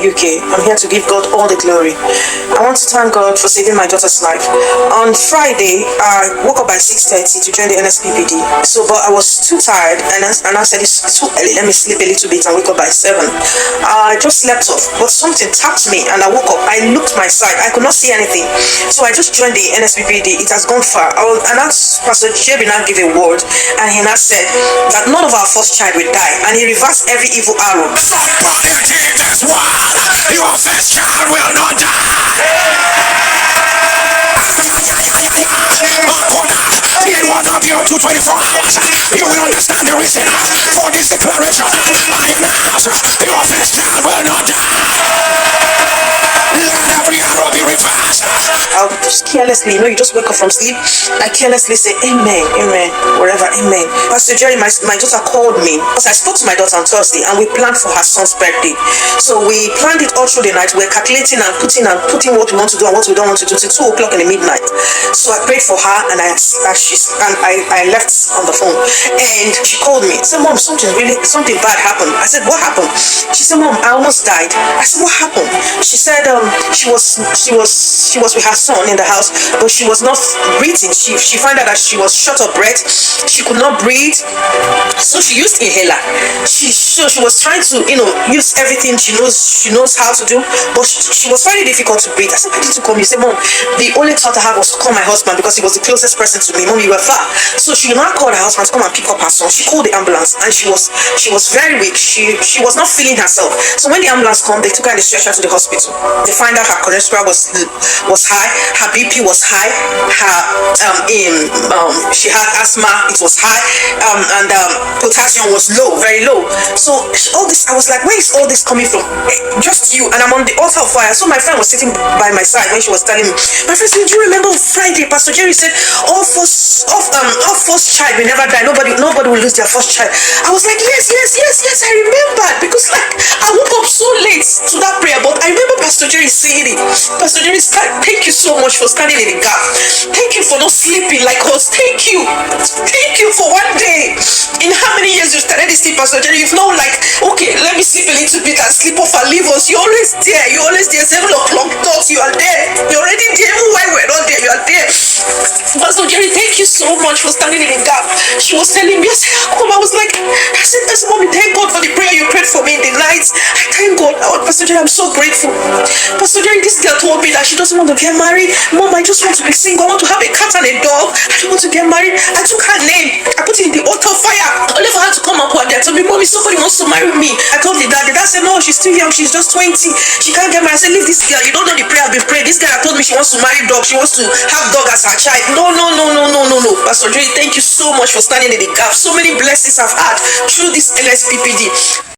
UK. I'm here to give God all the glory. I want to thank God for saving my daughter's life. On Friday, I woke up by 6:30 to join the NSPPD. But I was too tired, and I said it's too early. Let me sleep a little bit and wake up by 7. I just slept off, but something tapped me, and I woke up. I looked my side. I could not see anything, so I just joined the NSPPD. It has gone far. And asked Pastor Jebi now give a word, and he now said that none of our first child will die, and he reversed every evil arrow. Somebody take this one. Your first child will not die. In 1 Peter 2:24, you will understand the reason for this declaration. I announce your first child will not die. Let every arrow be reversed. I'll just carelessly, you just wake up from sleep. I carelessly say, Amen, Amen, wherever, Amen. Pastor Jerry, my daughter called me because I spoke to my daughter on Thursday, and we planned for her son's birthday. So we planned it all through the night. We're calculating and putting what we want to do and what we don't want to do till 2 o'clock in the midnight. So I prayed for her, and I left on the phone, and she called me. Said, Mom, something bad happened. I said, what happened? She said, Mom, I almost died. I said, what happened? She said, she was with her son in the house, but she was not breathing. She found out that she was short of breath. She could not breathe, so she used inhaler. She was trying to use everything she knows how to do, but she was finding it difficult to breathe. I said, I need to come. You said, Mom, the only thought I had was to call my husband because he was the closest person to me. Mom, you were far. So she now called her husband to come and pick up her son. She called the ambulance, and she was very weak. She was not feeling herself. So when the ambulance came, they took her and they stretched her to the hospital. They find out her cholesterol was high, her BP was high, she had asthma, it was high, and potassium was low, very low. So all this, I was like, where is all this coming from? Just you. And I'm on the altar of fire. So my friend was sitting by my side when she was telling me. My friend said, do you remember on Friday Pastor Jerry said all first child will never die, nobody will lose their first child? I was like, yes, I remembered, because I woke up so late to that prayer, but I remember Pastor Jerry saying it. Pastor Jerry, thank you so much for standing in the gap. Thank you for not sleeping like us. Thank you for one day. In how many years you started this thing, Pastor Jerry? You've known okay, let me sleep a little bit and sleep off and leave us. You're always there. 7 o'clock dots, you are there. You're already there. Even while we're not there, you are there. Pastor Jerry, thank you so much for standing in the gap. She was telling me, I said, I said, Mommy, thank God for the prayer you prayed for me in the night. I thank God. Pastor Jerry, I'm so grateful. Pastor Jerry, this girl told me that she doesn't want to get married. Mom, I just want to be single. I want to have a cat and a dog. I don't want to get married. I took her name. I put it in the altar of fire. I never had to come up with that. Told me, Mommy, somebody wants to marry me. I told the dad. The dad said, no, she's still young. She's just 20. She can't get married. I said, leave this girl. You don't know the prayer I've been praying. This girl told me she wants to marry dog. She wants to have dog as her child. No. Pastor Jerry, thank you so much for standing in the gap. So many blessings I've had through this NSPPD.